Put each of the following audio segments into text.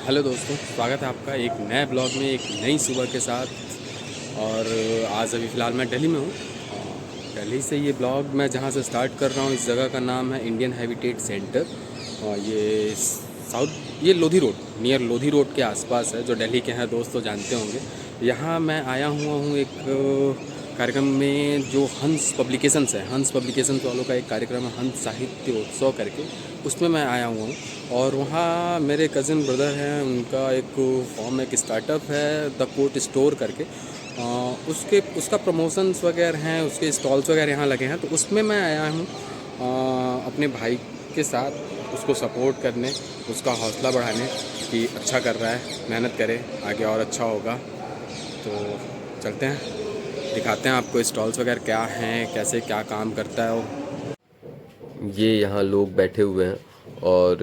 Hello दोस्तों, स्वागत है आपका एक नए ब्लॉग में एक नई सुबह के साथ। और आज अभी फ़िलहाल मैं दिल्ली में हूँ। दिल्ली से ये ब्लॉग मैं जहाँ से स्टार्ट कर रहा हूँ, इस जगह का नाम है इंडियन हैबिटेट सेंटर। और ये साउथ, ये Lodhi road, near Lodhi road के आसपास है। जो दिल्ली के हैं दोस्त तो जानते होंगे। यहाँ मैं आया हुआ हूँ एक कार्यक्रम में, जो हंस पब्लिकेशंस है, हंस पब्लिकेशंस वालों का एक कार्यक्रम है, हंस साहित्य उत्सव करके, उसमें मैं आया हुआ हूँ। और वहाँ मेरे कज़न ब्रदर हैं, उनका एक फॉर्म, एक स्टार्टअप है द कोट स्टोर करके। उसका प्रमोशंस वगैरह हैं, उसके स्टॉल्स वगैरह यहाँ लगे हैं। तो उसमें मैं आया हूँ अपने भाई के साथ, उसको सपोर्ट करने, उसका हौसला बढ़ाने कि अच्छा कर रहा है, मेहनत करे, आगे और अच्छा होगा। तो चलते हैं, दिखाते हैं आपको स्टॉल्स वगैरह क्या हैं, कैसे क्या काम करता है वो। ये यहाँ लोग बैठे हुए हैं और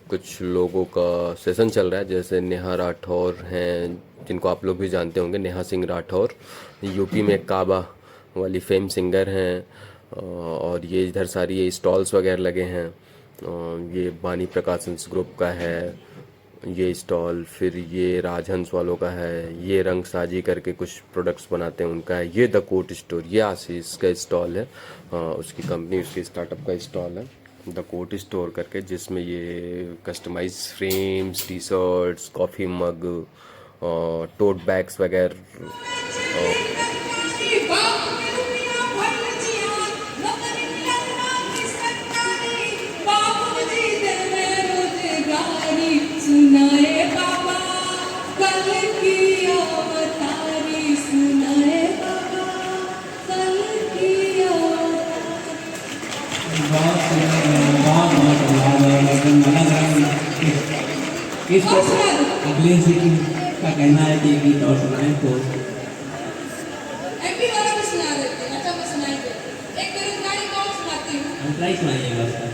कुछ लोगों का सेशन चल रहा है। जैसे नेहा राठौर हैं, जिनको आप लोग भी जानते होंगे, नेहा सिंह राठौर, यूपी में काबा वाली फेम सिंगर हैं। और ये इधर सारी ये स्टॉल्स वगैरह लगे हैं। ये बानी प्रकाशंस ग्रुप का है ये स्टॉल, फिर ये राजहंस वालों का है, ये रंग साजी करके कुछ प्रोडक्ट्स बनाते हैं उनका है, ये द कोट स्टोर, ये आशीष का स्टॉल है। उसकी कंपनी, उसके स्टार्टअप का स्टॉल है द कोट स्टोर करके, जिसमें ये customise frames, T shirts, coffee mug, tote bags वगैरह। सुनाए बाबा कल की अवतारी, सुनाए बाबा कल की अवतारी। इस अगले जी का कहना है कि गीत और सुनाएं तो एक भी वाला भी सुना देते हैं। अच्छा, मैं सुनाएंगे। एक बेरोजगारी को और सुनाती हूँ। अंतरा ही सुनाइएगा उसका।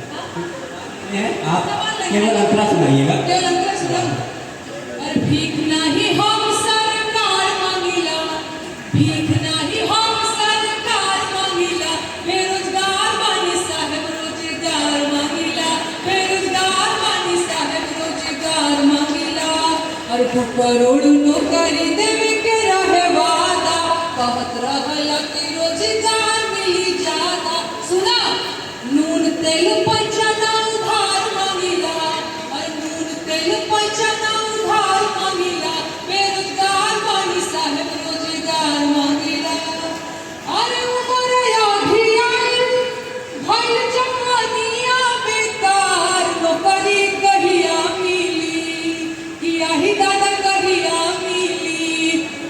आप केवल अंतरा सुनाइएगा। केवल अंतरा सुनाऊं? और भीख नहीं हम सरकार मांगिला, भीख नहीं हम सरकार मांगिला, बेरोजगार बानी साहब रोजगार मांगिला, बेरोजगार बानी साहब रोजगार मांगिला। और 2 करोड़ नौकरी देवे के रहे वादा, कहत रहला कि रोजगार मिली ज्यादा। सुना, नून तेल पैसा ना उधार मांगिला, और नून तेल पैसा ना उधार मांगिला, बेरोजगार बानी साहब रोजगार मांगिला। अरे उमर आधी आई भइल जवानिया बेकार, नौकरी कहिया मिली, किया ही दादा कहिया मिली।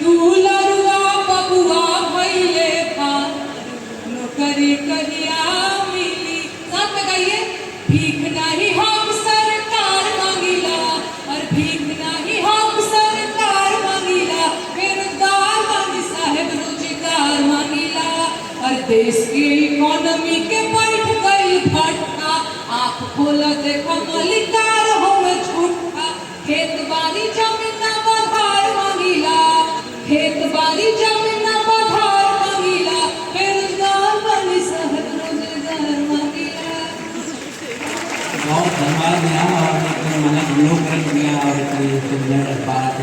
दुलरुआ बबुआ भइले पार, नौकरी कहिया मिली। साथ में गाइए। भीख नहीं हम सरकार मांगिला, और भीख नहीं हम सरकार मांगिला, बेरोजगार बानी साहब रोजगार मांगिला। और देश के इकोनॉमी के बैठ गई भटका, आप खोला देखा मलिकार हो झूठा। खेत बाड़ी जमीन बधार मांगिला, खेत बाड़ी जमीन बधार मांगिला, बेरोजगार बानी साहब रोजगार मांगिला। बहुत धन्यवाद दिया और एक मन लोग रख दिया और कोई सुंदर बात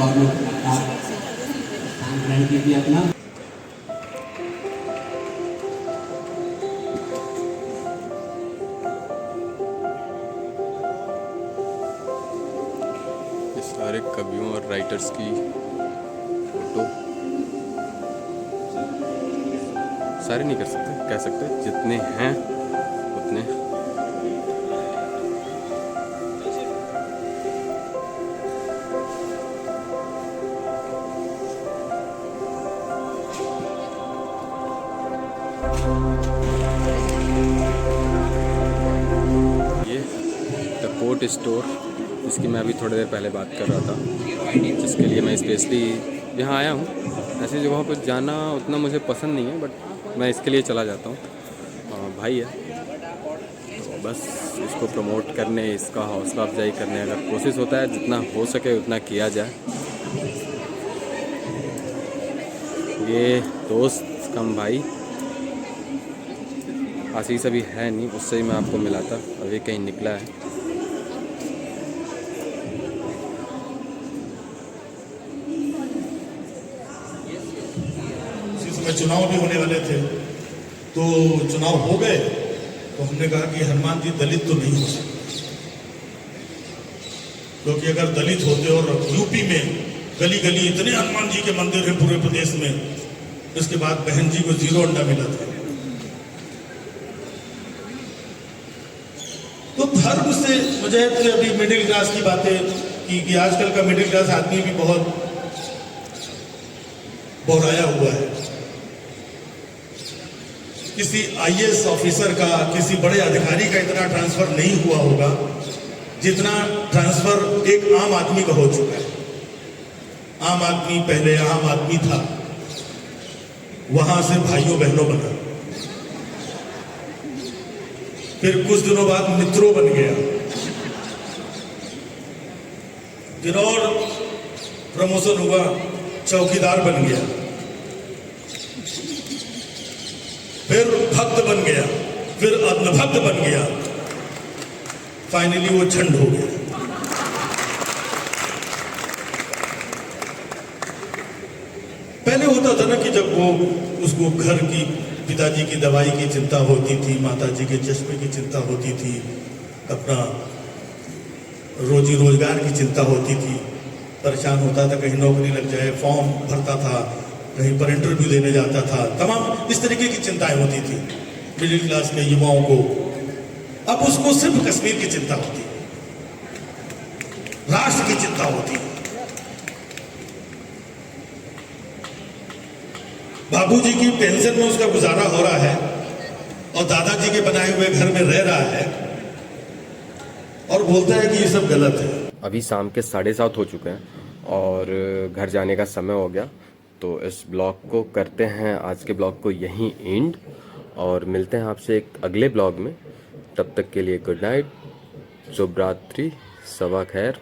और लोग आप स्थान ग्रहण कीजिए अपना। ये सारे कवियों और राइटर्स की फोटो, सारे नहीं कर सकते, कह सकते जितने हैं उतने। ये द कोट स्टोर, जिसकी मैं अभी थोड़ी देर पहले बात कर रहा था, जिसके लिए मैं स्पेशली यहाँ आया हूँ। ऐसी जगहों पर जाना उतना मुझे पसंद नहीं है, बट मैं इसके लिए चला जाता हूँ। भाई है तो बस इसको प्रमोट करने, इसका हौसला अफजाई करने अगर कोशिश होता है, जितना हो सके उतना किया जाए। ये दोस्त कम भाई आशीष अभी है नहीं, उससे ही मैं आपको मिला था, अभी कहीं निकला है। समय चुनाव भी होने वाले थे, तो चुनाव हो गए तो हमने कहा कि हनुमान जी दलित तो नहीं हो सकते, क्योंकि अगर दलित होते और यूपी में गली गली इतने हनुमान जी के मंदिर हैं पूरे प्रदेश में, इसके बाद बहन जी को 0 अंडा मिला था। तो धर्म से मुझे अभी मिडिल क्लास की बातें कि आजकल का मिडिल क्लास आदमी भी बहुत बौराया हुआ है। किसी आईएएस ऑफिसर का, किसी बड़े अधिकारी का इतना ट्रांसफर नहीं हुआ होगा जितना ट्रांसफर एक आम आदमी का हो चुका है। आम आदमी पहले आम आदमी था, वहां से भाइयों बहनों बना, फिर कुछ दिनों बाद मित्रों बन गया, फिर और प्रमोशन हुआ, चौकीदार बन गया, फिर भक्त बन गया, फिर अग्नभक्त बन गया, फाइनली वो झंड हो गया। पहले होता था ना कि जब वो उसको घर की, पिताजी की दवाई की चिंता होती थी, माताजी के चश्मे की चिंता होती थी, अपना रोजी रोजगार की चिंता होती थी, परेशान होता था, कहीं नौकरी लग जाए, फॉर्म भरता था, कहीं पर इंटरव्यू देने जाता था, तमाम इस तरीके की चिंताएं होती थी मिडिल क्लास के युवाओं को। अब उसको सिर्फ कश्मीर की चिंता होती है, राष्ट्र की चिंता होती है। बाबूजी की पेंशन में उसका गुजारा हो रहा है और दादाजी के बनाए हुए घर में रह रहा है और बोलता है कि ये सब गलत है। अभी शाम के 7:30 हो चुके हैं और घर जाने का समय हो गया, तो इस ब्लॉग को करते हैं, आज के ब्लॉग को यहीं एंड, और मिलते हैं आपसे एक अगले ब्लॉग में। तब तक के लिए गुड नाइट, शुभ रात्रि, सबा खैर।